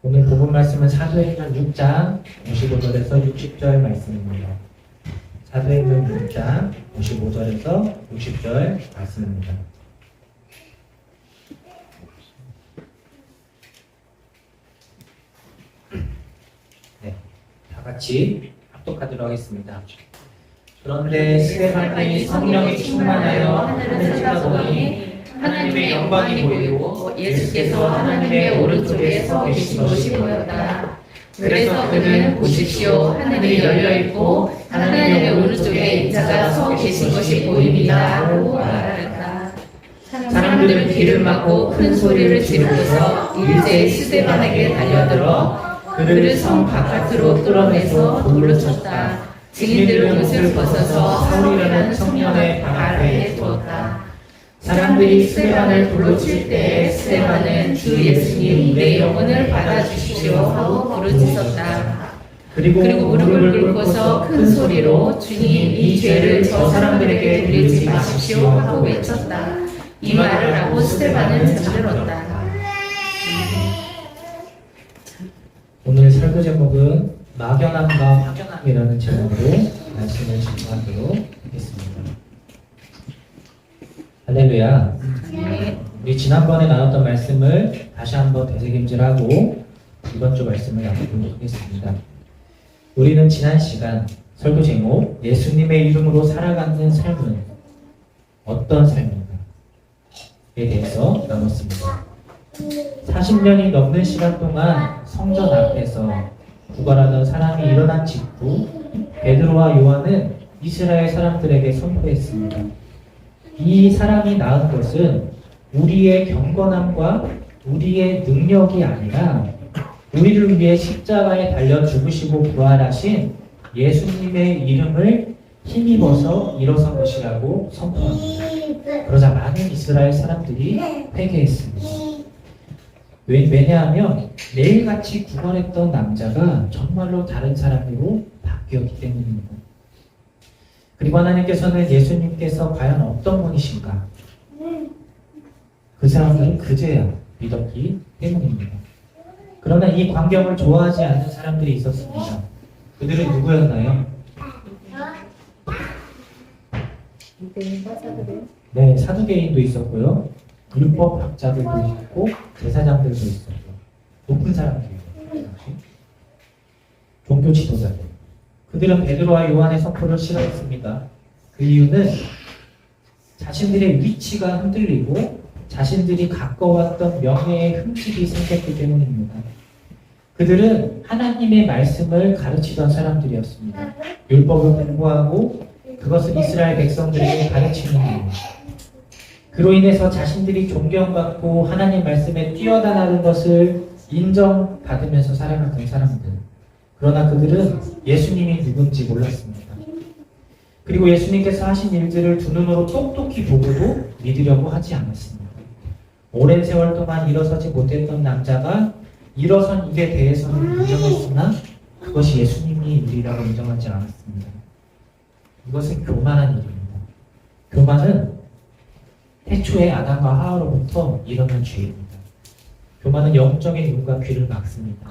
오늘 본문 말씀은 사도행전 6장 55절에서 60절 말씀입니다. 사도행전 6장 55절에서 60절 말씀입니다. 네, 다 같이 합독하도록 하겠습니다. 그런데 스데반이 성령에 충만하여 하늘을 쳐다보니 하나님의 영광이 보이고 예수께서 하나님의 오른쪽에 서 계신 것이 보였다. 그래서 그는 보십시오, 하늘이 열려 있고 하나님의 오른쪽에 인자가 서 계신 것이 보입니다 하고 말하였다. 사람들은 귀를 막고 큰 소리를 지르고서 일제히 스데반에게 달려들어 그를 성 바깥으로 끌어내서 돌로 쳤다. 증인들은 옷을 벗어서 사울이라는 청년의 발 아래에 두었다. 사람들이 스데반을 돌로 칠 때에 스데반은 주 예수님 내 영혼을 받아주십시오 하고 부르짖었다. 그리고 무릎을 꿇고서 큰 소리로 주님 이 죄를 저 사람들에게 돌리지 마십시오 하고 외쳤다. 이 말을 하고 스데반은 잠들었다. 오늘 설교 제목은 막연함과 확연함이라는 제목으로 말씀을 진행하도록 하겠습니다. 할렐루야. 우리 지난번에 나눴던 말씀을 다시 한번 되새김질하고 이번 주 말씀을 나누도록 하겠습니다. 우리는 지난 시간 설교 제목 예수님의 이름으로 살아가는 삶은 어떤 삶인가에 대해서 나눴습니다. 40년이 넘는 시간 동안 성전 앞에서 구걸하던 사람이 일어난 직후 베드로와 요한은 이스라엘 사람들에게 선포했습니다. 이 사람이 낳은 것은 우리의 경건함과 우리의 능력이 아니라 우리를 위해 십자가에 달려 죽으시고 부활하신 예수님의 이름을 힘입어서 일어선 것이라고 선포합니다. 그러자 많은 이스라엘 사람들이 회개했습니다. 왜냐하면 매일같이 구걸했던 남자가 정말로 다른 사람으로 바뀌었기 때문입니다. 그리고 하나님께서는 예수님께서 과연 어떤 분이신가? 그 사람들은 그제야 믿었기 때문입니다. 그러나 이 광경을 좋아하지 않는 사람들이 있었습니다. 그들은 누구였나요? 네, 사두개인도 있었고요. 율법학자들도 있고 제사장들도 있었고 높은 사람들이요. 종교 지도자들. 그들은 베드로와 요한의 선포를 싫어했습니다. 그 이유는 자신들의 위치가 흔들리고 자신들이 가까웠던 명예의 흠집이 생겼기 때문입니다. 그들은 하나님의 말씀을 가르치던 사람들이었습니다. 율법을 공부하고 그것을 이스라엘 백성들에게 가르치는 일. 그로 인해서 자신들이 존경받고 하나님 말씀에 뛰어나가는 것을 인정받으면서 살아갔던 사람들. 그러나 그들은 예수님이 누군지 몰랐습니다. 그리고 예수님께서 하신 일들을 두 눈으로 똑똑히 보고도 믿으려고 하지 않았습니다. 오랜 세월 동안 일어서지 못했던 남자가 일어선 일에 대해서는 인정했으나 그것이 예수님이 일이라고 인정하지 않았습니다. 이것은 교만한 일입니다. 교만은 태초에 아담과 하와로부터 일어난 죄입니다. 교만은 영적인 눈과 귀를 막습니다.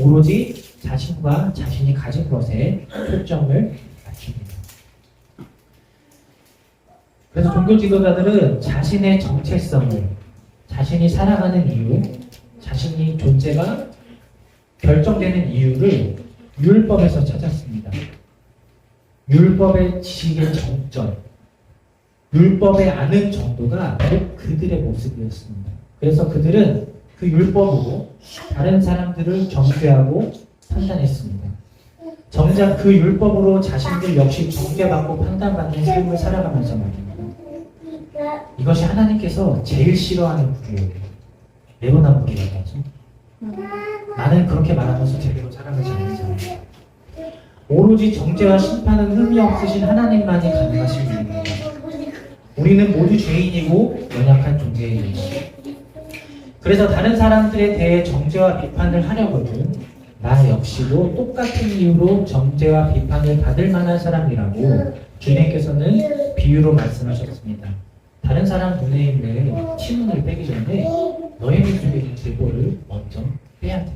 오로지 자신과 자신이 가진 것에 초점을 맞춥니다. 그래서 종교 지도자들은 자신의 정체성을, 자신이 살아가는 이유, 자신이 존재가 결정되는 이유를 율법에서 찾았습니다. 율법의 지식의 정점, 율법의 아는 정도가 곧 그들의 모습이었습니다. 그래서 그들은 그 율법으로 다른 사람들을 정죄하고 판단했습니다. 정작 그 율법으로 자신들 역시 정죄받고 판단받는 삶을 살아가면서 말입니다. 이것이 하나님께서 제일 싫어하는 불이에요. 내로남 불이라고 하죠. 나는 그렇게 말하면서 제대로 살아가지 않는 사람입니다. 오로지 정죄와 심판은 흠이 없으신 하나님만이 가능하신 일입니다. 우리는 모두 죄인이고 연약한 존재입니다. 그래서 다른 사람들에 대해 정죄와 비판을 하려거든 나 역시도 똑같은 이유로 정죄와 비판을 받을 만한 사람이라고 주님께서는 비유로 말씀하셨습니다. 다른 사람 눈에 있는 티눈을 빼기 전에 너희 눈 속에 있는 들보를 먼저 빼야 돼.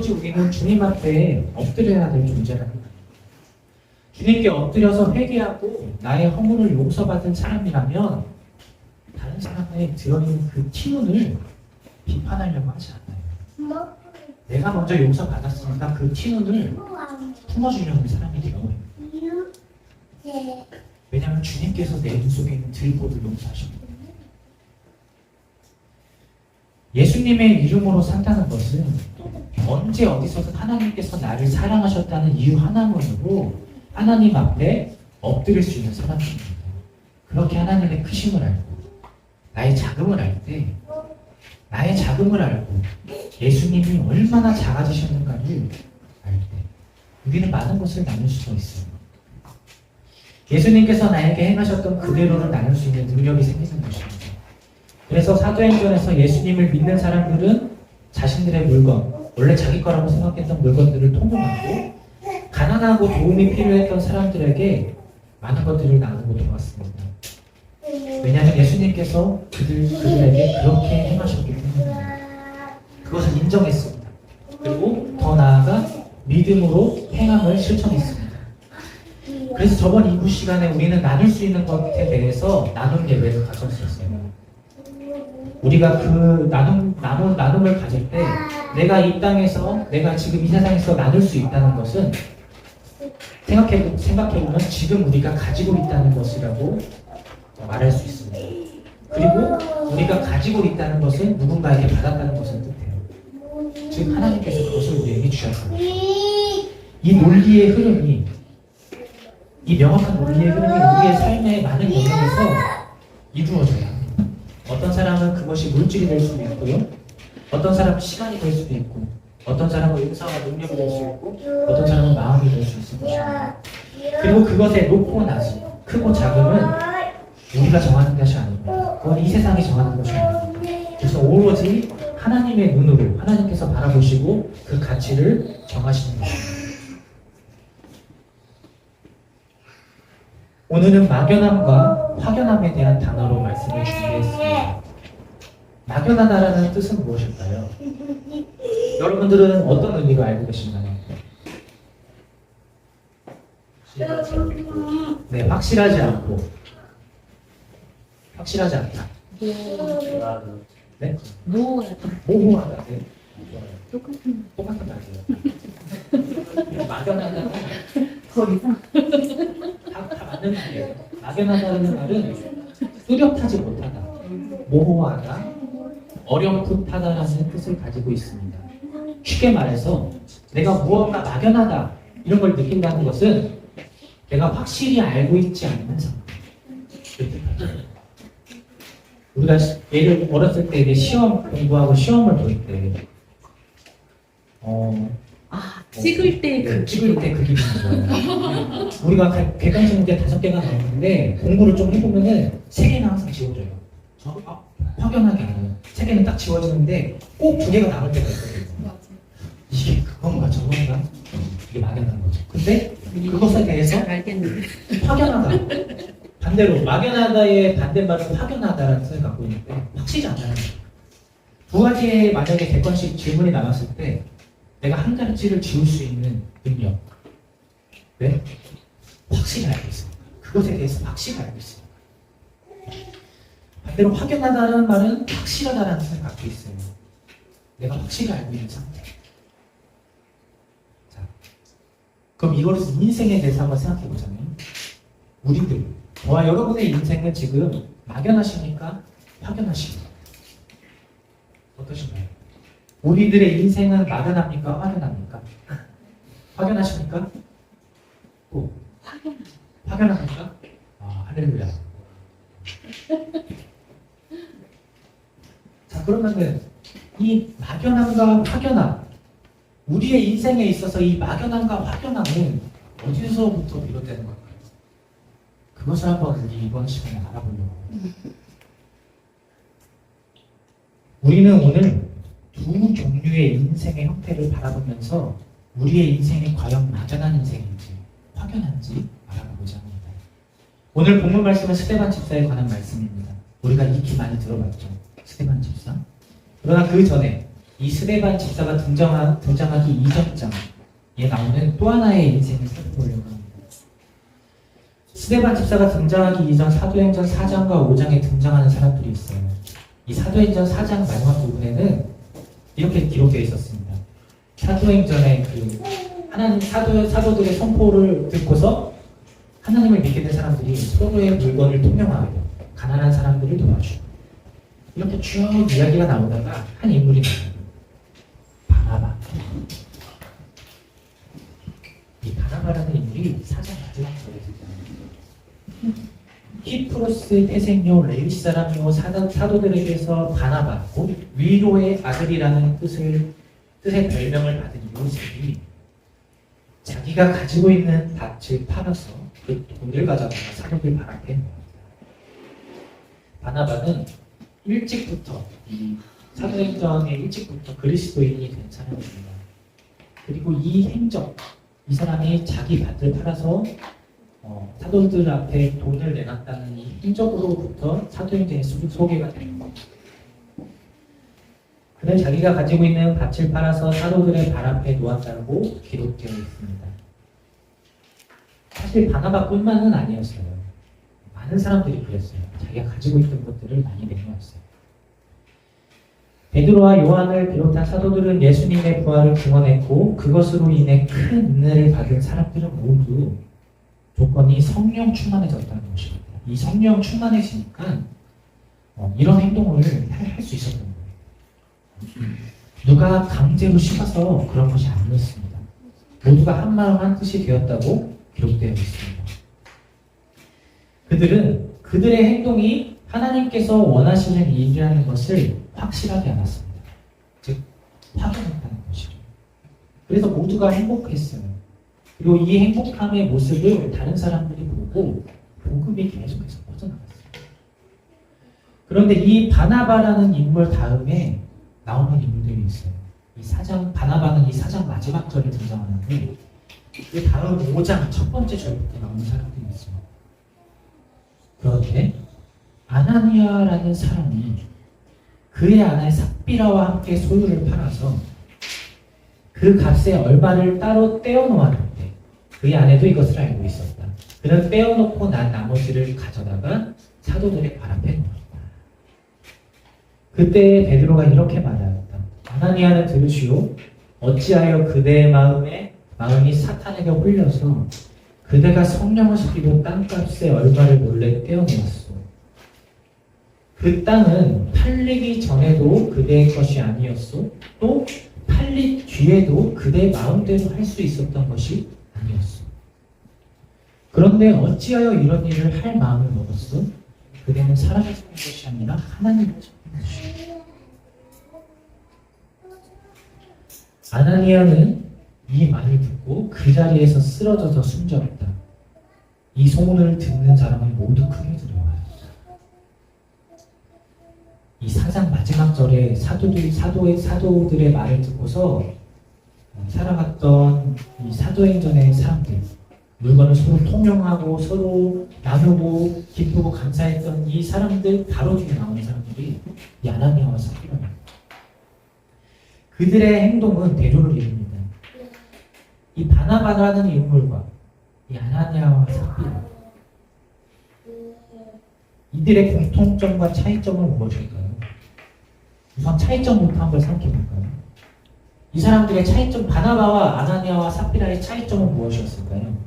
오로지 우리는 주님 앞에 엎드려야 될 존재랍니다. 주님께 엎드려서 회개하고 나의 허물을 용서받은 사람이라면 다른 사람의 들어있는 그 티눈을 비판하려고 하지 않아요. 내가 먼저 용서받았으니까 그 티눈을 품어주려는 사람이 되어버려요. 왜냐하면 주님께서 내 눈 속에 있는 들보를 용서하셨기 때문에. 예수님의 이름으로 산다는 것은 언제 어디서든 하나님께서 나를 사랑하셨다는 이유 하나만으로 하나님 앞에 엎드릴 수 있는 사람입니다. 그렇게 하나님의 크심을 알고 나의 작음을 알 때, 나의 작음을 알고 예수님이 얼마나 작아지셨는가를 알 때 우리는 많은 것을 나눌 수가 있어요. 예수님께서 나에게 행하셨던 그대로를 나눌 수 있는 능력이 생기는 것입니다. 그래서 사도행전에서 예수님을 믿는 사람들은 자신들의 물건, 원래 자기 거라고 생각했던 물건들을 통용하고 가난하고 도움이 필요했던 사람들에게 많은 것들을 나누고 돌아왔습니다. 왜냐하면 예수님께서 그들에게 그렇게 행하셨기 때문입니다. 그것을 인정했습니다. 그리고 더 나아가 믿음으로 행함을 실천했습니다. 그래서 저번 2부 시간에 우리는 나눌 수 있는 것에 대해서 나눔 예배를 가졌었어요. 우리가 그 나눔을 가질 때 내가 이 땅에서, 내가 지금 이 세상에서 나눌 수 있다는 것은 생각해보면 지금 우리가 가지고 있다는 것이라고 말할 수 있습니다. 그리고 우리가 가지고 있다는 것은 누군가에게 받았다는 것을 뜻해요. 즉 하나님께서 그것을 우리에게 주셨습니다. 이 논리의 흐름이, 이 명확한 논리의 흐름이 우리의 삶의 많은 영역에서 이루어져야 합니다. 어떤 사람은 그것이 물질이 될 수도 있고요. 어떤 사람은 시간이 될 수도 있고, 어떤 사람은 은사와 능력이 될 수 있고, 어떤 사람은 마음이 될 수 있을 것입니다. 그리고 그것의 높고 낮이, 크고 작음은 우리가 정하는 것이 아닙니다. 그건 이 세상이 정하는 것이 아닙니다. 그래서 오로지 하나님의 눈으로 하나님께서 바라보시고 그 가치를 정하시는 것입니다. 오늘은 막연함과 확연함에 대한 단어로 말씀을 준비했습니다. 막연하다라는 뜻은 무엇일까요? 여러분들은 어떤 의미로 알고 계신가요? 네, 확실하지 않고, 확실하지 않다. 네? 모호하다. 네. 똑같은 말이에요. 막연하다는 더 이상. 다 맞는 말이에요. 막연하다는 말은 뚜렷하지 못하다, 모호하다, 어렴풋하다라는 뜻을 가지고 있습니다. 쉽게 말해서 내가 무언가 막연하다 이런 걸 느낀다는 것은 내가 확실히 알고 있지 않는 상황. 우리가 예를 어렸을 때 시험 공부하고 시험을 볼 때 찍을 때 네, 찍을 때 그 기분인 거예요. 우리가 객관식 문제 5개가 나오는데 공부를 좀 해보면은 3개는 항상 지워져요. 확연하게 알아요. 3개는 딱 지워지는데 꼭 2개가 남을 때가 있거든요. 맞아. 이게 그건가 저건가? 이게 막연한 거죠. 근데 그것에 대해서 잘 알겠는데. 확연하다. 반대로 막연하다의 반대말은 확연하다라는 뜻을 갖고 있는데 확실히 않아요. 2가지의 만약에 객관식 질문이 나왔을 때 내가 한 가지를 지울 수 있는 능력. 왜? 확실히 알고 있습니다. 그것에 대해서 확실히 알고 있습니다. 반대로 확연하다는 말은 확실하다라는 뜻을 갖고 있어요. 내가 확실히 알고 있는 상태. 자, 그럼 이거를 인생에 대해서 한번 생각해 보자면 우리들, 저와 여러분의 인생은 지금 막연하십니까? 확연하십니까? 어떠신가요? 우리들의 인생은 막연합니까? 확연합니까? 확연하십니까? 또 확연합니까? 할렐루야. 자, 그러면은 이 막연함과 확연함, 우리의 인생에 있어서 이 막연함과 확연함은 어디서부터 비롯되는 걸까요? 그것을 한번 우리 이번 시간에 알아보려고 합니다. 우리는 오늘 두 종류의 인생의 형태를 바라보면서 우리의 인생이 과연 막연한 인생인지 확연한지 알아보고자 합니다. 오늘 본문 말씀은 스데반 집사에 관한 말씀입니다. 우리가 익히 많이 들어봤죠. 스데반 집사. 그러나 그 전에 이 스데반 집사가 등장하기 이전 장에 나오는 또 하나의 인생을 살펴보려고 합니다. 스데반 집사가 등장하기 이전 사도행전 4장과 5장에 등장하는 사람들이 있어요. 이 사도행전 4장 마지막 부분에는 이렇게 기록되어 있었습니다. 사도행전의 하나님 사도들의 선포를 듣고서 하나님을 믿게 된 사람들이 서로의 물건을 통용하고 가난한 사람들을 도와주고 이렇게 쭉 이야기가 나오다가 한 인물이 나와요. 바나바. 이 바나바라는 인물이 사장 마지막 절에 등장합니다. 히프로스의 태생요 레위 사람이요 사도들에게서 바나바 곧 위로의 아들이라는 뜻의 별명을 받은 요셉이 자기가 가지고 있는 밭을 팔아서 그 돈을 가져다가 사도들 발 앞에 놓았다. 바나바는 일찍부터 이 사도행전의 일찍부터 그리스도인이 된 사람입니다. 그리고 이 행적, 이 사람이 자기 밭을 팔아서 사도들 앞에 돈을 내놨다는 이 행적으로부터 사도행전에 소개가 됩니다. 그는 자기가 가지고 있는 밭을 팔아서 사도들의 발 앞에 놓았다고 기록되어 있습니다. 사실 바나바뿐만은 아니었어요. 많은 사람들이 그랬어요. 자기가 가지고 있던 것들을 많이 내놓았어요. 베드로와 요한을 비롯한 사도들은 예수님의 부활을 증언했고 그것으로 인해 큰 은혜를 받은 사람들은 모두 조건이 성령 충만해졌다는 것입니다. 이 성령 충만해지니까 이런 행동을 할 수 있었던 거예요. 누가 강제로 시켜서 그런 것이 아니었습니다. 모두가 한 마음 한 뜻이 되었다고 기록되어 있습니다. 그들은 그들의 행동이 하나님께서 원하시는 일이라는 것을 확실하게 알았습니다. 즉 확인했다는 것이죠. 그래서 모두가 행복했어요. 그리고 이 행복함의 모습을 다른 사람들이 보고 복음이 계속해서 퍼져나갔어요. 그런데 이 바나바라는 인물 다음에 나오는 인물들이 있어요. 바나바는 이 4장 마지막 절에 등장하는데 이 다음 5장 첫 번째 절부터 나오는 사람들이 있어요. 그런데 아나니아라는 사람이 그의 아내 삽비라와 함께 소유를 팔아서 그 값에 얼마를 따로 떼어놓았는데 그의 아내도 이것을 알고 있었다. 그는 빼어놓고 난 나머지를 가져다가 사도들의 발 앞에 놓았다. 그때 베드로가 이렇게 말하였다. 아나니아는 들으시오. 어찌하여 그대의 마음이 사탄에게 홀려서 그대가 성령을 속이고 땅값에 얼마를 몰래 떼어놓았소. 그 땅은 팔리기 전에도 그대의 것이 아니었소. 또 팔린 뒤에도 그대의 마음대로 할 수 있었던 것이 아니었소. 그런데 어찌하여 이런 일을 할 마음을 먹었소? 그대는 사람을 속인 것이 아니라 하나님을 속인 것이오. 아나니아는 이 말을 듣고 그 자리에서 쓰러져서 숨졌다. 이 소문을 듣는 사람은 모두 크게 두려워하였다. 이 4장 마지막 절에 사도들의 말을 듣고서 살아갔던 이 사도행전의 사람들, 물건을 서로 통용하고 서로 나누고 기쁘고 감사했던 이 사람들 바로 뒤에 나오는 사람들이 이 아나니아와 삽비라입니다. 그들의 행동은 대조를 이룹니다. 이 바나바라는 인물과 이 아나니아와 삽비라, 이들의 공통점과 차이점은 무엇일까요? 우선 차이점부터 한번 생각해볼까요? 이 사람들의 차이점, 바나바와 아나니아와 삽비라의 차이점은 무엇이었을까요?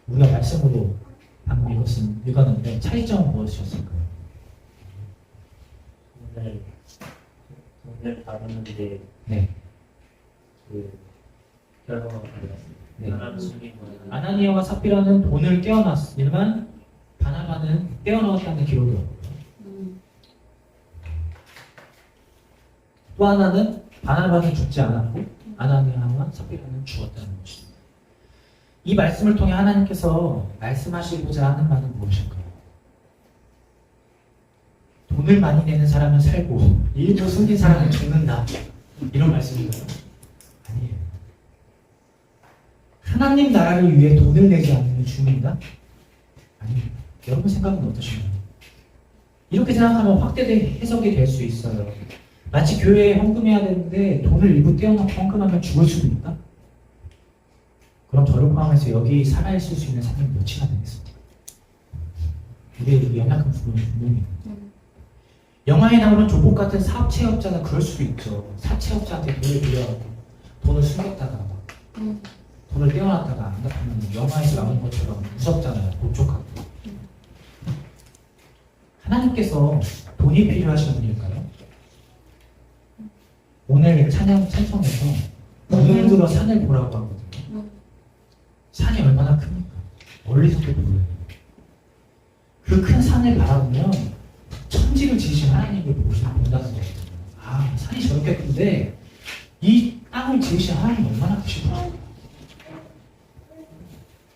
우리가 말씀으로 방금 읽었는데 차이점은 무엇이었을까요? 오늘 다루는데 네. 그 결과가 달랐습니다. 네. 하나님이 아나니아와 삽비라는 돈을 떼어놨지만 바나바는 떼어넣었다는 기록이 없고요. 또 하나는 바나바는 죽지 않았고 아나니아와 삽비라는 죽었다는 것입니다. 이 말씀을 통해 하나님께서 말씀하시고자 하는 말은 무엇일까요? 돈을 많이 내는 사람은 살고 일부 숨긴 사람은 죽는다. 이런 말씀인가요? 아니에요. 하나님 나라를 위해 돈을 내지 않으면 죽는다? 아닙니다. 여러분 생각은 어떠신가요? 이렇게 생각하면 확대된 해석이 될 수 있어요. 마치 교회에 헌금해야 되는데 돈을 일부 떼어놓고 헌금하면 죽을 수도 있다? 그럼 저를 포함해서 여기 살아있을 수 있는 사람이 몇이나 되겠습니까? 우리의 연약한 부분이 분명히 영화에 나오는 조폭 같은 사채업자는 그럴 수도 있죠. 사채업자한테 돈을 빌려가고 돈을 숨겼다가 돈을 떼어놨다가 안 갚으면 영화에서 나오는 것처럼 무섭잖아요. 도촉하고. 하나님께서 돈이 필요하신 분일까요? 오늘 찬송에서 눈을 들어 산을 보라고 하거든요. 산이 얼마나 큽니까? 멀리서도 보여요. 그 큰 산을 바라보면 천지를 지으신 하나님을 본다는 거거든요. 아, 산이 저렇게 큰데 이 땅을 지으신 하나님 얼마나 크시구나.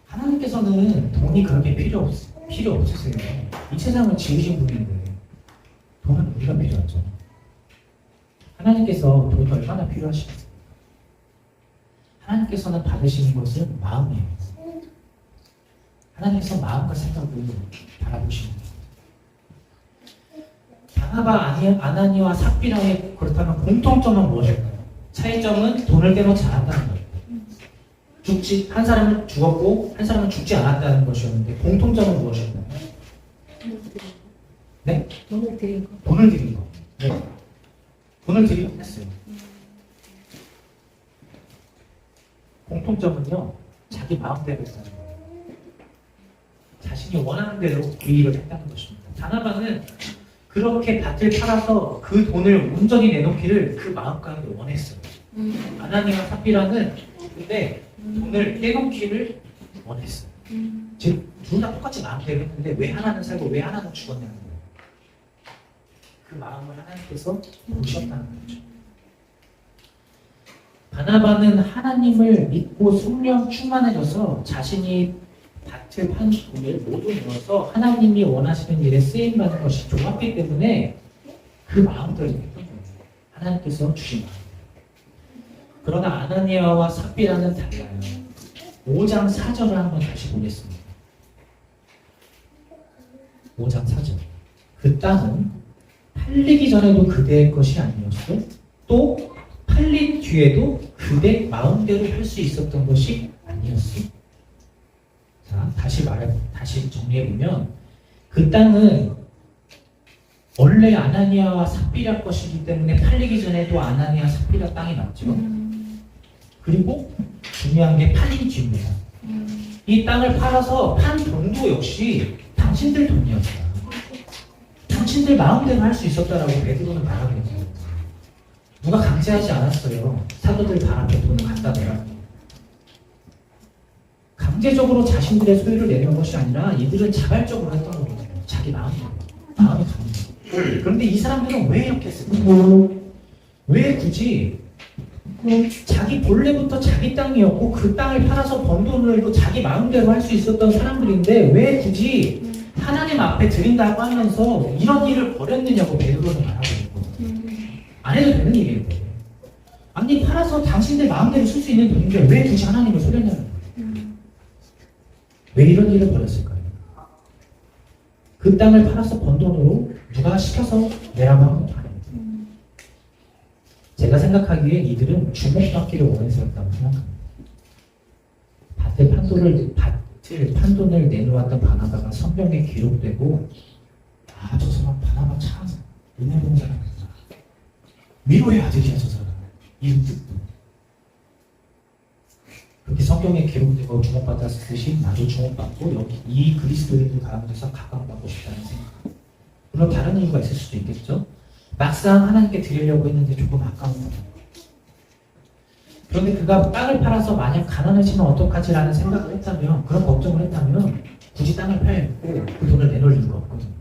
하나님께서는 돈이 그렇게 필요 없으세요. 이 세상을 지으신 분인데 돈은 우리가 필요하죠. 하나님께서 돈이 얼마나 필요하시겠어요? 하나님께서는 받으시는 것은 마음이에요. 하나님께서 마음과 생각을 바라보시는 거예요. 바나바, 아나니와 삽비라의 그렇다면 공통점은 무엇일까요? 차이점은 돈을 떼놓지 않았다는 거예요. 한 사람은 죽었고 한 사람은 죽지 않았다는 것이었는데 공통점은 무엇일까요? 네? 돈을 드린 거. 돈을 드린 거. 네. 돈을 드리긴 했어요. 공통점은요, 자기 마음대로 했다는 거예요. 자신이 원하는 대로 그 일을 했다는 것입니다. 바나바는 그렇게 밭을 팔아서 그 돈을 온전히 내놓기를 그 마음가짐에 원했어요. 아나니와 삽비라는 근데 돈을 떼놓기를 원했어요. 즉, 둘 다 똑같이 마음대로 했는데 왜 하나는 살고 왜 하나는 죽었냐는 거예요. 그 마음을 하나님께서 보셨다는 거죠. 바나바는 하나님을 믿고 성령 충만해져서 자신이 밭을 판 돈을 모두 넣어서 하나님이 원하시는 일에 쓰임받는 것이 좋았기 때문에 그 마음대로 했던 거예요. 하나님께서 주신 마음. 그러나 아나니아와 삽비라는 달라요. 5장 4절을 한번 다시 보겠습니다. 5장 4절. 그 땅은 팔리기 전에도 그대의 것이 아니었고 또 팔린 뒤에도 그대 마음대로 할 수 있었던 것이 아니었어. 자, 다시 정리해보면 그 땅은 원래 아나니아와 삽비라 것이기 때문에 팔리기 전에도 아나니아 삽비라 땅이 맞죠. 그리고 중요한 게 팔린 뒤입니다. 이 땅을 팔아서 판 돈도 역시 당신들 돈이었어요. 당신들 마음대로 할 수 있었다라고 베드로는 말하고 있어요. 누가 강제하지 않았어요. 사도들 발 앞에 돈을 갖다 대라고. 강제적으로 자신들의 소유를 내는 것이 아니라 이들은 자발적으로 했던 거거든요. 자기 마음이 가는 거예요. 그런데 이 사람들은 왜 이렇게 했을까요? 왜 굳이 자기 본래부터 자기 땅이었고 그 땅을 팔아서 번 돈으로 자기 마음대로 할 수 있었던 사람들인데 왜 굳이 하나님 앞에 드린다고 하면서 이런 일을 벌였느냐고 베드로는 말하고 있거든요. 안 해도 되는 일이에요. 아니 팔아서 당신들 마음대로 쓸 수 있는 돈인데 왜 굳이 하나님을 속였냐는 거예요. 왜 이런 일을 벌였을까요? 그 땅을 팔아서 번 돈으로 누가 시켜서 내라고 한 것도 아닙니다. 제가 생각하기에 이들은 주목받기를 원해서였다고 생각합니다. 밭을 판 돈을 내놓았던 바나바가 성경에 기록되고 아, 저 사람 바나바 참 은혜로운 사람이다. 위로의 아들이야 저 사람. 이 뜻도 그렇게 성경에 기록되고 주목받았듯이 나도 주목받고 여기 이 그리스도인들 가운데서 각광받고 싶다는 생각. 물론 다른 이유가 있을 수도 있겠죠. 막상 하나님께 드리려고 했는데 조금 아까운 거죠. 그런데 그가 땅을 팔아서 만약 가난해지면 어떡하지라는 생각을 했다면, 그런 걱정을 했다면 굳이 땅을 팔고 그 돈을 내놓을 이유가 없거든요.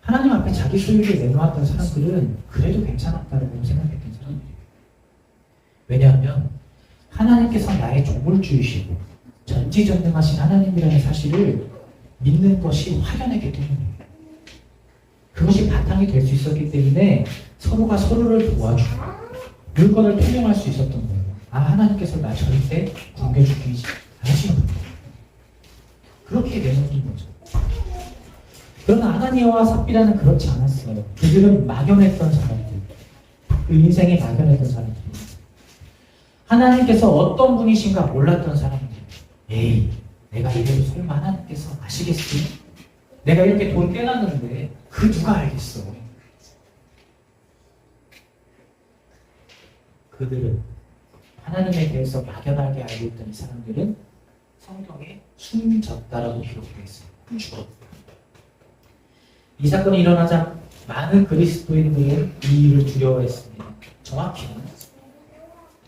하나님 앞에 자기 소유를 내놓았던 사람들은 그래도 괜찮았다고 생각했던 사람들이에요. 왜냐하면 하나님께서 나의 조물주이시고 전지전능하신 하나님이라는 사실을 믿는 것이 확연했기 때문이에요. 그것이 바탕이 될 수 있었기 때문에 서로가 서로를 도와주고 물건을 통용할 수 있었던 거예요. 아, 하나님께서 나 절대 굶겨주지 않으시는 거예요. 그렇게 내놓는 거죠. 그러나 아나니아와 삽비라는 그렇지 않았어요. 그들은 막연했던 사람들. 그 인생에 막연했던 사람들. 하나님께서 어떤 분이신가 몰랐던 사람들. 에이, 내가 이래도 설마 하나님께서 아시겠지? 내가 이렇게 돈 떼놨는데 그 누가 알겠어? 그들은 하나님에 대해서 막연하게 알고 있던 이 사람들은 성경에 숨졌다라고 기록되어 있어요. 죽었다. 이 사건이 일어나자 많은 그리스도인들은 이 일을 두려워했습니다. 정확히는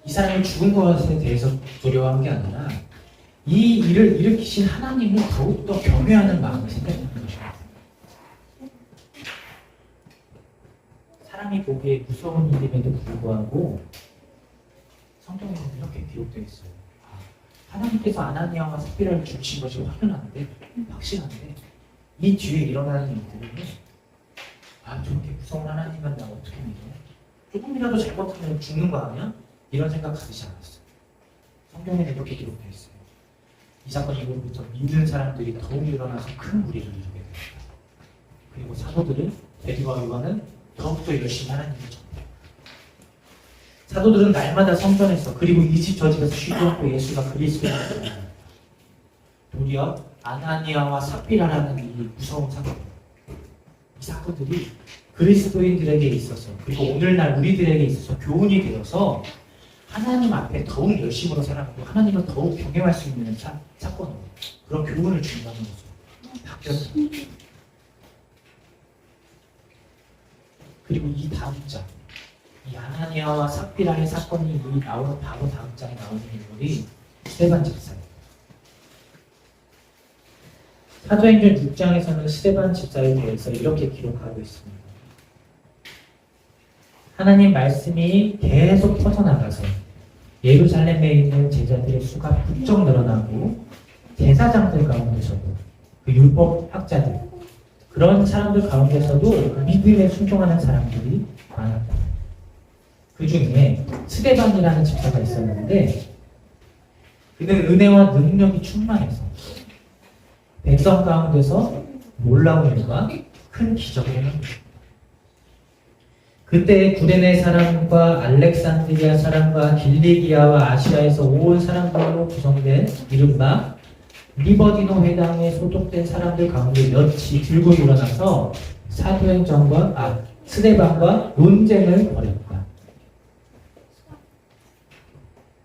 이 사람이 죽은 것에 대해서 두려워한 게 아니라 이 일을 일으키신 하나님을 더욱더 경외하는 마음이 생겼다는 것입니다. 사람이 보기에 무서운 일임에도 불구하고 성경에는 이렇게 기록되어 있어요. 하나님께서 아나니아와 삽비라를 죽이신 것이 확연한데, 확실한데 이 뒤에 일어나는 일들은 저렇게 무서운 하나님은 나 어떻게 믿어? 조금이라도 잘못하면 죽는 거 아니야? 이런 생각 가지지 않았어요. 성경에는 이렇게 기록되어 있어요. 이 사건 이후부터 믿는 사람들이 더욱 일어나서 큰 무리를 이루게 됩니다. 그리고 사도들은 베드로와 요한은 더욱더 열심히 하나님을 전해요. 사도들은 날마다 성전에서 그리고 이 집 저 집에서 쉬지 않고 예수가 그리스도라는 도리어 아나니아와 삽비라라는 이 무서운 사건, 이 사건들이 그리스도인들에게 있어서 그리고 오늘날 우리들에게 있어서 교훈이 되어서 하나님 앞에 더욱 열심으로 살아가고 하나님을 더욱 경외할 수 있는 사건으로 그런 교훈을 준다는 거죠. 바뀌었습니다. 그리고 이 다음 장, 이 아나니아와 삽비라의 사건이 나오는 바로 다음 장에 나오는 인물이 스데반 집사예요. 사도행전 6장에서는 스데반 집사에 대해서 이렇게 기록하고 있습니다. 하나님 말씀이 계속 퍼져나가서 예루살렘에 있는 제자들의 수가 부쩍 늘어나고 제사장들 가운데서도 그 율법 학자들 그런 사람들 가운데서도 믿음에 순종하는 사람들이 많았다. 그 중에 스데반이라는 집사가 있었는데 그는 은혜와 능력이 충만해서 백성 가운데서 놀라운 일과 큰 기적을 행합니다. 그때 구레네 사람과 알렉산드리아 사람과 길리기아와 아시아에서 온 사람들로 구성된 이른바 리버디노 회당에 소속된 사람들 가운데 몇이 들고 일어나서 스데반과 논쟁을 벌였다.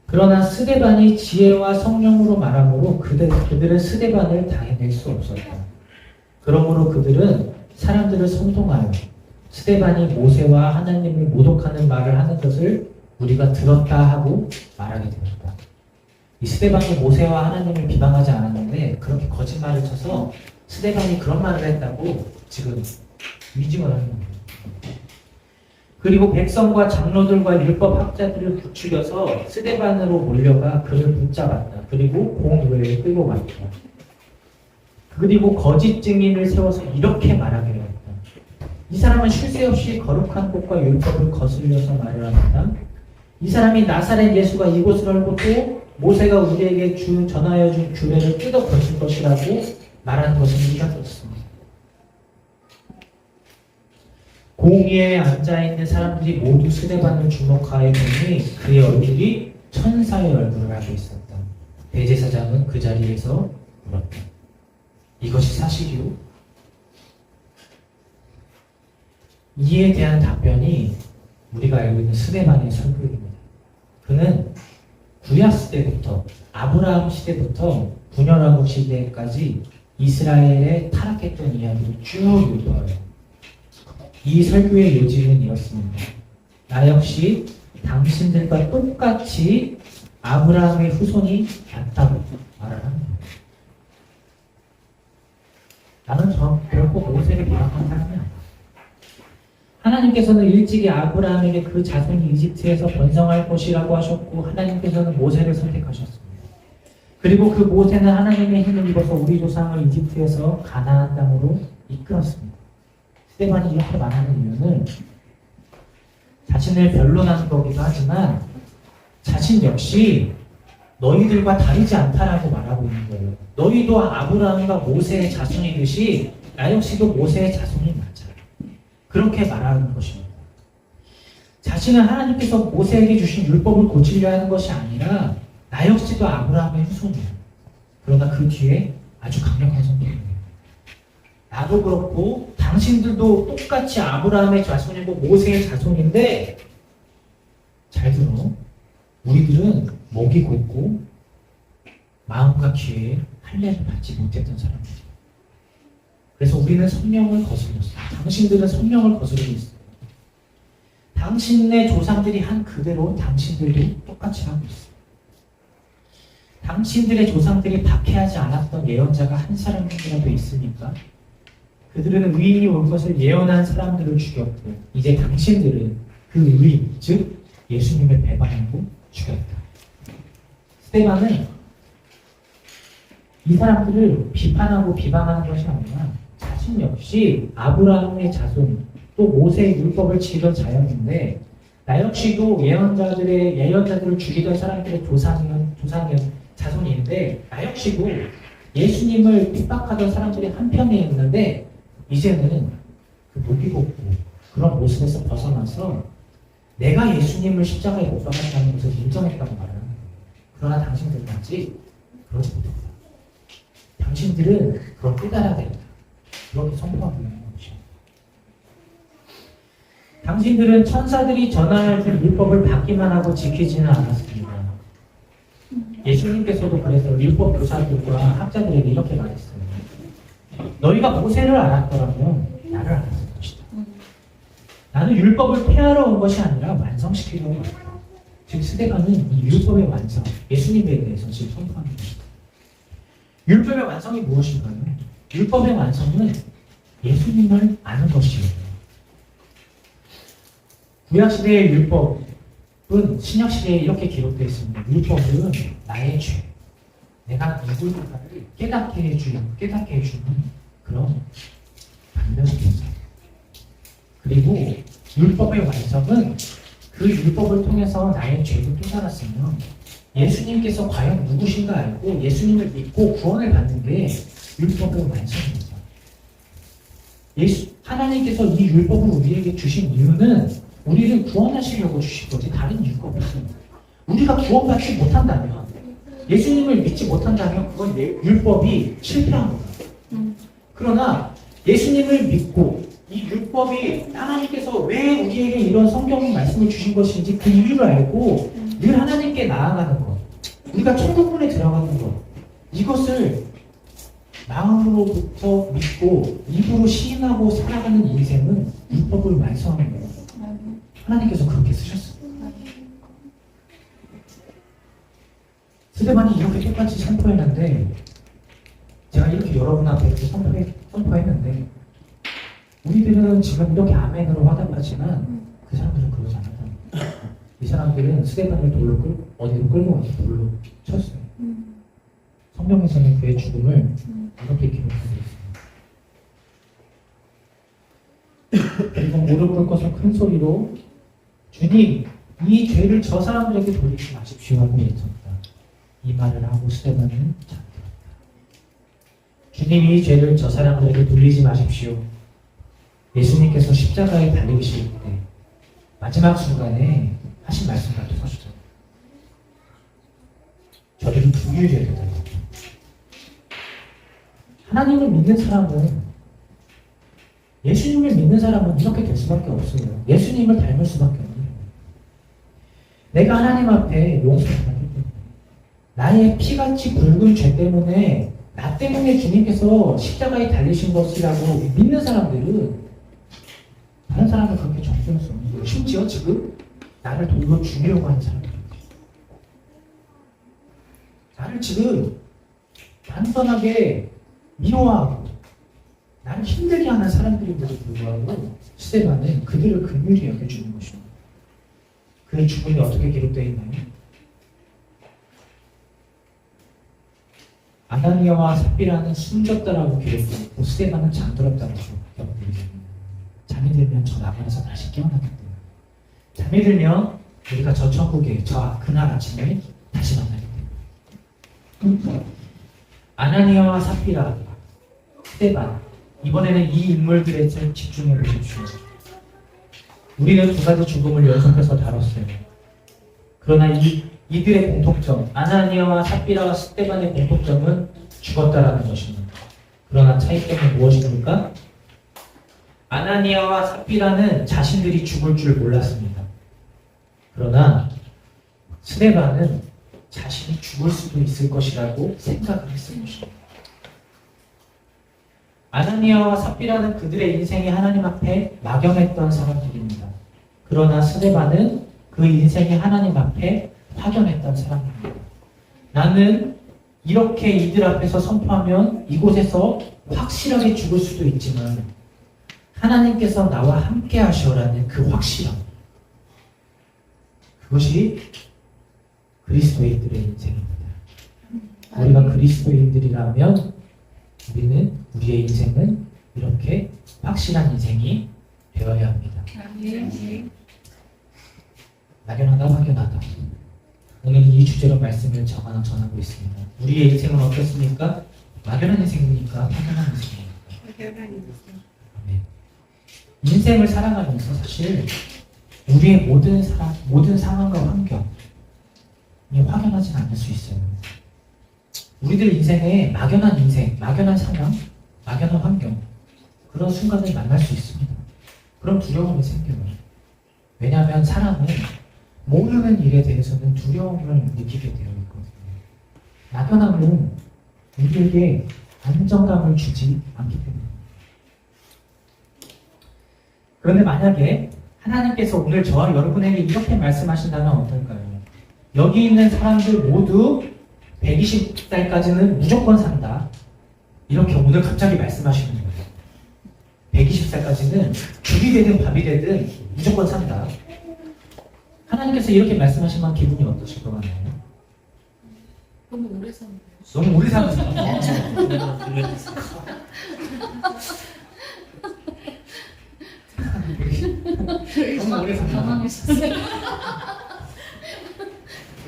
그러나 스데반이 지혜와 성령으로 말함으로 그들은 스데반을 다 해낼 수 없었다. 그러므로 그들은 사람들을 선동하여 스데반이 모세와 하나님을 모독하는 말을 하는 것을 우리가 들었다 하고 말하게 되었다. 이 스데반이 모세와 하나님을 비방하지 않았는데 그렇게 거짓말을 쳐서 스데반이 그런 말을 했다고 지금 위증을 하는 겁니다. 그리고 백성과 장로들과 율법 학자들을 부추겨서 스데반으로 몰려가 그를 붙잡았다. 그리고 공의회에 끌고 갔다. 그리고 거짓 증인을 세워서 이렇게 말하게 되었다. 이 사람은 쉴 새 없이 거룩한 것과 율법을 거슬려서 말을 합니다. 이 사람이 나사렛 예수가 이곳을 헐고 모세가 우리에게 전하여 준 규례를 뜯어 고칠 것이라고 말하는 것을 우리가 들었습니다. 공의에 앉아있는 사람들이 모두 스데반을 주목하여 보니 그의 얼굴이 천사의 얼굴을 하고 있었다. 대제사장은 그 자리에서 물었다. 이것이 사실이요? 이에 대한 답변이 우리가 알고 있는 스데반의 설교입니다. 그는 구약 시대부터 아브라함 시대부터 분열왕국 시대까지 이스라엘에 타락했던 이야기를 쭉 유도하여 이 설교의 요지는 이렇습니다. 나 역시 당신들과 똑같이 아브라함의 후손이 맞다고 말을 합니다. 나는 결코 모세를 비방한 사람이 아니야. 하나님께서는 일찍이 아브라함에게 그 자손이 이집트에서 번성할 것이라고 하셨고 하나님께서는 모세를 선택하셨습니다. 그리고 그 모세는 하나님의 힘을 입어서 우리 조상을 이집트에서 가나안 땅으로 이끌었습니다. 스데반이 이렇게 말하는 이유는 자신을 변론하는 거기도 하지만 자신 역시 너희들과 다르지 않다라고 말하고 있는 거예요. 너희도 아브라함과 모세의 자손이듯이 나 역시도 모세의 자손이 맞아. 그렇게 말하는 것입니다. 자신은 하나님께서 모세에게 주신 율법을 고치려 하는 것이 아니라 나 역시도 아브라함의 후손이야. 그러나 그 뒤에 아주 강력한 선택이에요. 나도 그렇고 당신들도 똑같이 아브라함의 자손이고 모세의 자손인데 잘 들어. 우리들은 목이 곧고 마음과 귀에 할례를 받지 못했던 사람들이야. 그래서 우리는 성령을 거슬렸어. 당신들은 성령을 거스르고 있어. 당신의 조상들이 한 그대로 당신들도 똑같이 하고 있어. 당신들의 조상들이 박해하지 않았던 예언자가 한 사람이라도 있으니까 그들은 의인이 올 것을 예언한 사람들을 죽였고 이제 당신들은 그 의인, 즉 예수님을 배반하고 죽였다. 스데반은 이 사람들을 비판하고 비방하는 것이 아니라 자신 역시 아브라함의 자손 또 모세의 율법을 지키던 자였는데 나 역시도 예언자들을 죽이던 사람들의 자손인데 나 역시도 예수님을 핍박하던 사람들이 한편에 있는데 이제는 그 목이 곧고 그런 모습에서 벗어나서 내가 예수님을 십자가에 못 박았다는 것을 인정했다고 말하는 거예요. 그러나 당신들은 아직 그러지 못했다. 당신들은 그걸 깨달아야 된다. 그렇게 선포하고 있는 것이죠. 당신들은 천사들이 전할 때 율법을 받기만 하고 지키지는 않았습니다. 예수님께서도 그래서 율법 교사들과 학자들에게 이렇게 말했어요. 너희가 모세를 알았더라면 나를 알았을 것이다. 나는 율법을 폐하러 온 것이 아니라 완성시키려고 왔다. 즉 스데반은 이 율법의 완성, 예수님에 대해서 지금 선포하는 것이다. 율법의 완성이 무엇인가요? 율법의 완성은 예수님을 아는 것이에요. 구약시대의 율법은 신약시대에 이렇게 기록되어 있습니다. 율법은 나의 죄, 내가 누굴까를 깨닫게 해주는 그런 반면교사. 그리고 율법의 완성은 그 율법을 통해서 나의 죄를 깨달았으면 예수님께서 과연 누구신가 알고 예수님을 믿고 구원을 받는 게 율법의 완성입니다. 하나님께서 이 율법을 우리에게 주신 이유는 우리를 구원하시려고 주신 거지 다른 이유가 없습니다. 우리가 구원받지 못한다면 예수님을 믿지 못한다면 그건 율법이 실패한 거다. 그러나 예수님을 믿고 이 율법이 하나님께서 왜 우리에게 이런 성경 말씀을 주신 것인지 그 이유를 알고 늘 하나님께 나아가는 것, 우리가 천국문에 들어가는 것, 이것을 마음으로부터 믿고 입으로 시인하고 살아가는 인생은 율법을 완성하는 거예요. 하나님께서 그렇게 쓰셨어요. 스데반이 이렇게 똑같이 선포했는데 제가 이렇게 여러분 앞에 선포했는데 우리들은 지금 이렇게 아멘으로 화답하지만 그 사람들은 그러지 않았다. 이 사람들은 스데반을 어디로 끌고 와서 돌로 쳤어요. 성경에서는 그의 죽음을 이렇게 기록하고 있습니다. 그리고 무릎을 꿇고서 큰 소리로 주님, 이 죄를 저 사람들에게 돌리지 마십시오 하고 외쳤다. 이 말을 하고 스데반은 잠들었다. 주님, 이 죄를 저 사람들에게 돌리지 마십시오. 예수님께서 십자가에 달리실 때 마지막 순간에 하신 말씀과 똑같죠. 저들이 부유해야 된다. 하나님을 믿는 사람은 예수님을 믿는 사람은 이렇게 될 수밖에 없어요. 예수님을 닮을 수밖에 없어요. 내가 하나님 앞에 용서받았기 때문에 나의 피같이 붉은 죄 때문에 나 때문에 주님께서 십자가에 달리신 것이라고 믿는 사람들은 다른 사람을 그렇게 정죄할 수 없는 거예요. 심지어 지금 나를 돌로 죽이려고 하는 사람들, 나를 지금 단순하게 미워하고 나를 힘들게 하는 사람들인데도 불구하고 스데반은 그들을 긍휼히 여겨주는 것입니다. 그의 죽음이 어떻게 기록되어 있나요? 아나니아와 삽비라는 숨졌다라고 기록되어 있고 스데반은 잠들었다고 기록되어 있습니다. 잠이 들면 저 나무에서 다시 깨어나기 때문에 잠이 들면 우리가 저 천국에 그날 아침에 다시 만나기 때문에 아나니아와 삽비라 스데반 이번에는 이 인물들에 집중해 보십시오. 우리는 두 가지 죽음을 연속해서 다뤘어요. 그러나 이들의 공통점, 아나니아와 삽비라와 스데반의 공통점은 죽었다라는 것입니다. 그러나 차이점은 무엇입니까? 아나니아와 삽비라는 자신들이 죽을 줄 몰랐습니다. 그러나 스데반은 자신이 죽을 수도 있을 것이라고 생각을 했을 것입니다. 아나니아와 삽비라는 그들의 인생이 하나님 앞에 막연했던 사람들입니다. 그러나 스데반은 그 인생이 하나님 앞에 확연했던 사람입니다. 나는 이렇게 이들 앞에서 선포하면 이곳에서 확실하게 죽을 수도 있지만 하나님께서 나와 함께 하시오라는 그 확실함, 그것이 그리스도인들의 인생입니다. 우리가 그리스도인들이라면 우리는 우리의 인생은 이렇게 확실한 인생이 되어야 합니다. 막연하다 확연하다. 오늘 이 주제로 말씀을 전하고 있습니다. 우리의 인생은 어떻습니까? 막연한 인생입니까? 확연한 인생입니까? 아멘. 인생을 살아가면서 사실 우리의 모든 상황과 환경이 확연하진 않을 수 있어요. 우리들 인생에 막연한 인생, 막연한 상황, 막연한 환경, 그런 순간을 만날 수 있습니다. 그럼 두려움이 생겨요. 왜냐하면 사람은 모르는 일에 대해서는 두려움을 느끼게 되어 있거든요. 막연함은 우리에게 안정감을 주지 않기 때문입니다. 그런데 만약에 하나님께서 오늘 저와 여러분에게 이렇게 말씀하신다면 어떨까요? 여기 있는 사람들 모두 120살까지는 무조건 산다. 이렇게 오늘 갑자기 말씀하시는 거예요. 120살까지는 죽이 되든 밥이 되든 무조건 산다. 하나님께서 이렇게 말씀하시면 기분이 어떠실 것 같나요? 너무 오래 사는 너무 오래 사는 사람. 너무 오래 사는 당황했어요.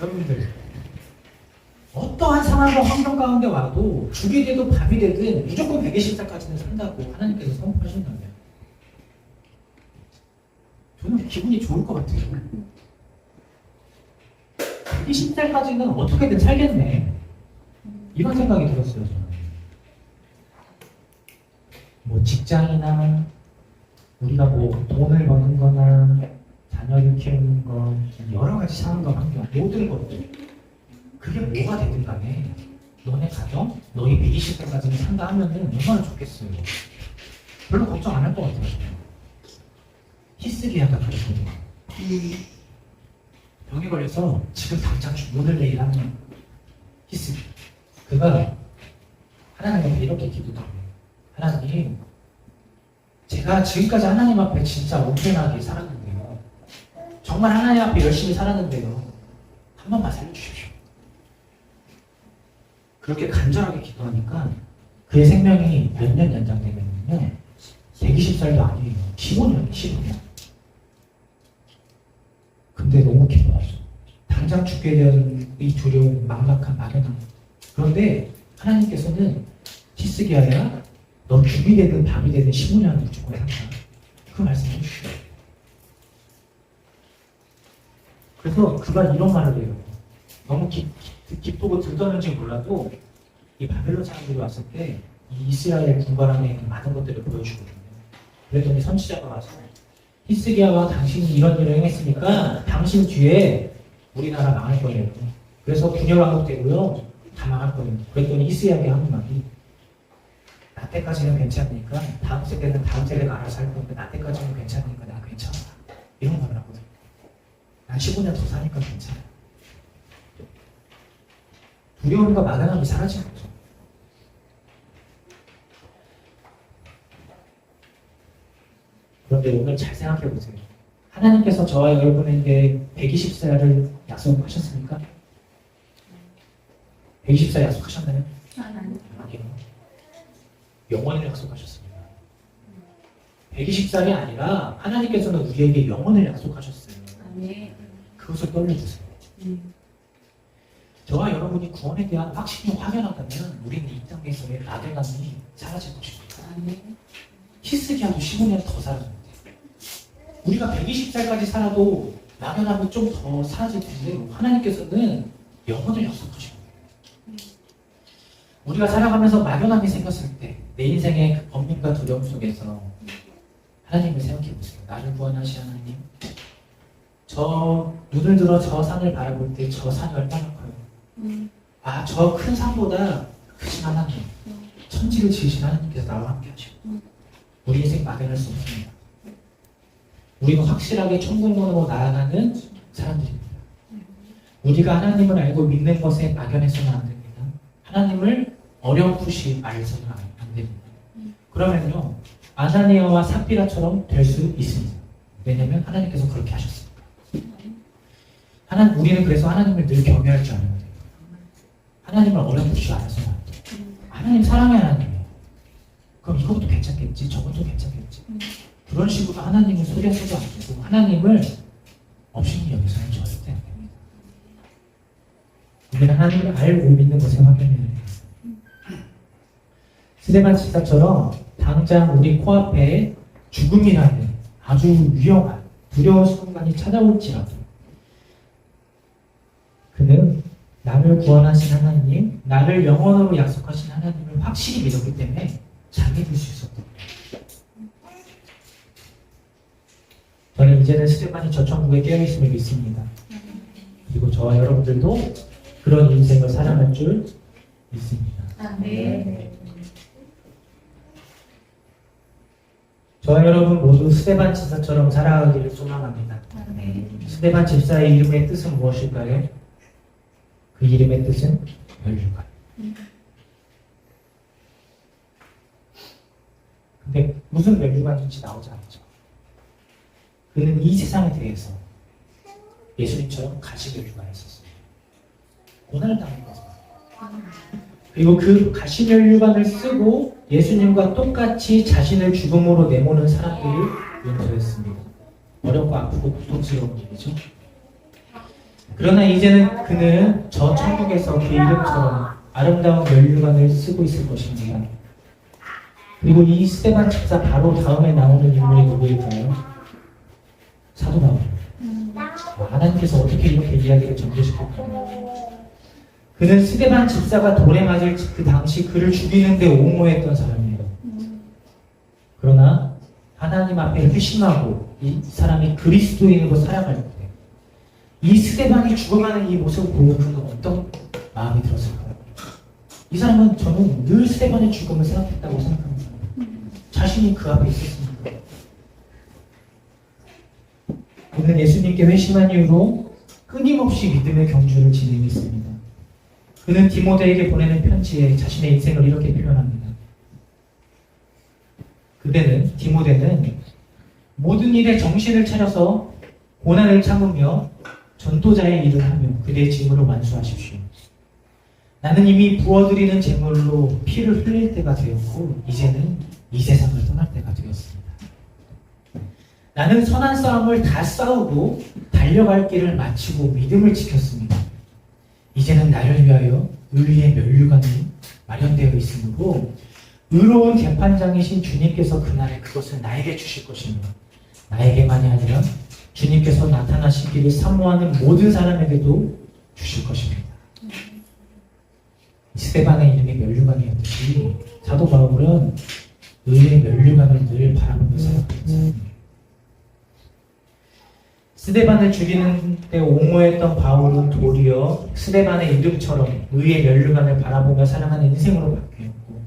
여러분들, 어떠한 상황과 환경 가운데 와도 죽이 되도 밥이 되든 무조건 120살까지는 산다고 하나님께서 선포하신다면 저는 기분이 좋을 것 같아요. 120살까지는 어떻게든 살겠네. 이런 생각이 들었어요, 저는. 뭐 직장이나 우리가 뭐 돈을 버는 거나 자녀를 키우는 거, 여러 가지 상황과 환경, 모든 것들. 그게 뭐가 되든 간에 너네 가정, 너희 120살까지는 산다 하면은 얼마나 좋겠어요. 별로 걱정 안 할 것 같아요. 히스기야가 그랬거든요. 병에 걸려서 지금 당장 오늘 내일 하는 히스기. 그가 하나님 앞에 이렇게 기도해요. 하나님, 제가 지금까지 하나님 앞에 진짜 온전하게 살았는데요. 정말 하나님 앞에 열심히 살았는데요. 한 번만 살려주십시오. 그렇게 간절하게 기도하니까 그의 생명이 몇 년 연장되면요. 120살도 아니에요. 15년, 15년. 근데 너무 기뻐하죠. 당장 죽게 되는 이 두려움, 막막한 막연함. 그런데 하나님께서는 히스기야야, 너 죽이 되든 밤이 되든 15년 무조건 산다. 그 말씀을 해주시죠. 그래서 그가 이런 말을 해요. 너무 기쁘고 들떠는지 몰라도 이 바벨론 사람들이 왔을 때 이 이스라엘 군바람에 있는 많은 것들을 보여주거든요. 그랬더니 선지자가 와서 히스기야와 당신이 이런 일을 행했으니까 당신 뒤에 우리나라 망할 거예요. 그래서 분열왕국 되고요. 다 망할 거예요. 그랬더니 히스기야가 하는 말이 나 때까지는 괜찮으니까 다음 세대는 다음 세대가 알아서 할 거니까 나 때까지는 괜찮으니까 나 괜찮아. 이런 말을 하거든요. 난 15년 더 사니까 괜찮아. 두려움과 막연함이 사라진 거죠. 그런데 오늘 잘 생각해 보세요. 하나님께서 저와 여러분에게 120살을 약속하셨습니까? 120살 약속하셨나요? 아니요. 영원을 약속하셨습니다. 120살이 아니라 하나님께서는 우리에게 영원을 약속하셨어요. 그것을 떠올려주세요. 저와 여러분이 구원에 대한 확신이 확연하다면 우리는 이 땅에서의 막연함이 사라질 것입니다. 히스기야도 15년 더 살았는데 우리가 120살까지 살아도 막연함이 좀 더 사라질 텐데 하나님께서는 영원을 약속하신 거예요. 우리가 살아가면서 막연함이 생겼을 때 내 인생의 그 번민과 두려움 속에서 하나님을 생각해 보세요. 나를 구원하신 하나님, 저 눈을 들어 저 산을 바라볼 때 저 산이 얼마나 커요. 아, 저 큰 산보다 크신 하나님, 천지를 지으신 하나님께서 나와 함께 하시고 우리 인생 막연할 수 없습니다. 우리는 확실하게 천국문으로 나아가는 사람들입니다. 우리가 하나님을 알고 믿는 것에 막연해서는 안 됩니다. 하나님을 어렴풋이 알서는 안 됩니다. 그러면요, 아나니아와 삽비라처럼 될 수 있습니다. 왜냐하면 하나님께서 그렇게 하셨습니다. 우리는 그래서 하나님을 늘 경외할 줄 알아야 돼요. 하나님을 어렴풋이 알아서는 안 돼요. 하나님 사랑의 하나님이에요. 그럼 이것도 괜찮겠지, 저것도 괜찮겠지. 그런 식으로 하나님을 속여서도 안 되고 하나님을 업신이 여기서는 절대 안 됩니다. 우리는 하나님을 알고 믿는 것에 확연해야 돼요. 스데반 집사처럼 당장 우리 코앞에 죽음이라는 아주 위험한 두려운 순간이 찾아올지라도 그는 나를 구원하신 하나님, 나를 영원으로 약속하신 하나님을 확실히 믿었기 때문에 잠이 들 수 있었던 거예요. 저는 이제는 스데반이 저 천국에 깨어있음을 믿습니다. 그리고 저와 여러분들도 그런 인생을 살아갈 줄 믿습니다. 아멘. 저와 여러분 모두 스데반 집사처럼 살아가기를 소망합니다. 아멘. 스데반 집사의 이름의 뜻은 무엇일까요? 그 이름의 뜻은 멸류관. 근데 무슨 멸류관인지 나오지 않죠. 그는 이 세상에 대해서 예수님처럼 가시멸류관했었어요. 고난을 당한 거죠. 그리고 그 가시멸류관을 쓰고 예수님과 똑같이 자신을 죽음으로 내모는 사람들을 용서했습니다. 어렵고 아프고 고통스러운 일이죠. 그러나 이제는 그는 저 천국에서 그 이름처럼 아름다운 멸류관을 쓰고 있을 것입니다. 그리고 이 스데반 집사 바로 다음에 나오는 인물이 누구일까요? 사도 바울. 하나님께서 어떻게 이렇게 이야기를 전개시킬까요? 그는 스데반 집사가 돌에 맞을 그 당시 그를 죽이는데 옹호했던 사람이에요. 그러나 하나님 앞에 회심하고 이 사람이 그리스도인으로 살아갈 때 이 스데반이 죽어가는 이 모습을 보고 그는 어떤 마음이 들었을까요? 이 사람은 저는 늘 스데반의 죽음을 생각했다고 생각합니다. 자신이 그 앞에 있었습니다. 그는 예수님께 회심한 이후로 끊임없이 믿음의 경주를 진행했습니다. 그는 디모데에게 보내는 편지에 자신의 인생을 이렇게 표현합니다. 디모데는 모든 일에 정신을 차려서 고난을 참으며 전도자의 일을 하며 그대의 직무를 완수하십시오. 나는 이미 부어드리는 제물로 피를 흘릴 때가 되었고 이제는 이 세상을 떠날 때가 되었습니다. 나는 선한 싸움을 다 싸우고 달려갈 길을 마치고 믿음을 지켰습니다. 이제는 나를 위하여 의의 멸류관이 마련되어 있으므로 의로운 재판장이신 주님께서 그날에 그것을 나에게 주실 것입니다. 나에게만이 아니라 주님께서 나타나시기를 사모하는 모든 사람에게도 주실 것입니다. 스데반의 이름이 멸류관이었듯이 사도 바울은 의의 멸류관을 늘 바라보며 살았습니다. 스데반을 죽이는 데 옹호했던 바울은 도리어 스데반의 이름처럼 의의 멸류관을 바라보며 살아가는 인생으로 바뀌었고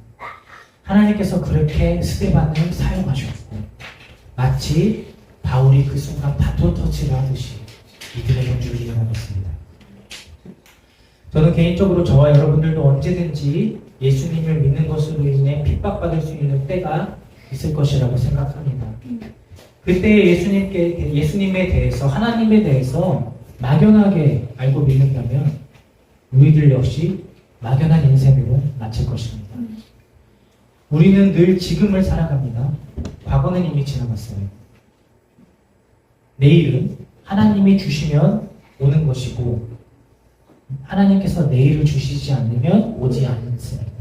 하나님께서 그렇게 스데반을 사용하셨고 마치 바울이 그 순간 바톤 터치를 하듯이 믿음의 경주를 이어나갔습니다. 저는 개인적으로 저와 여러분들도 언제든지 예수님을 믿는 것으로 인해 핍박받을 수 있는 때가 있을 것이라고 생각합니다. 그때 예수님에 대해서 하나님에 대해서 막연하게 알고 믿는다면 우리들 역시 막연한 인생으로 마칠 것입니다. 우리는 늘 지금을 살아갑니다. 과거는 이미 지나갔어요. 내일은 하나님이 주시면 오는 것이고 하나님께서 내일을 주시지 않으면 오지 않습니다.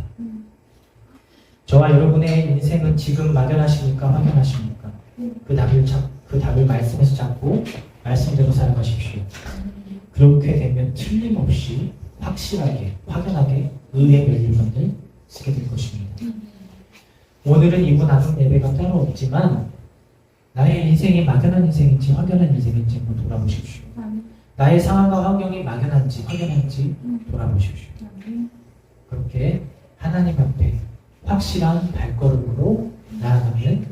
저와 여러분의 인생은 지금 막연하십니까? 확연하십니까? 그 답을 말씀에서 잡고 말씀대로 살아가십시오. 그렇게 되면 틀림없이 확실하게, 확연하게 의의 면류관을 쓰게 될 것입니다. 오늘은 이분 나눔 예배가 따로 없지만 나의 인생이 막연한 인생인지 확연한 인생인지 한번 돌아보십시오. 나의 상황과 환경이 막연한지 확연한지 돌아보십시오. 그렇게 하나님 앞에 확실한 발걸음으로 나아가면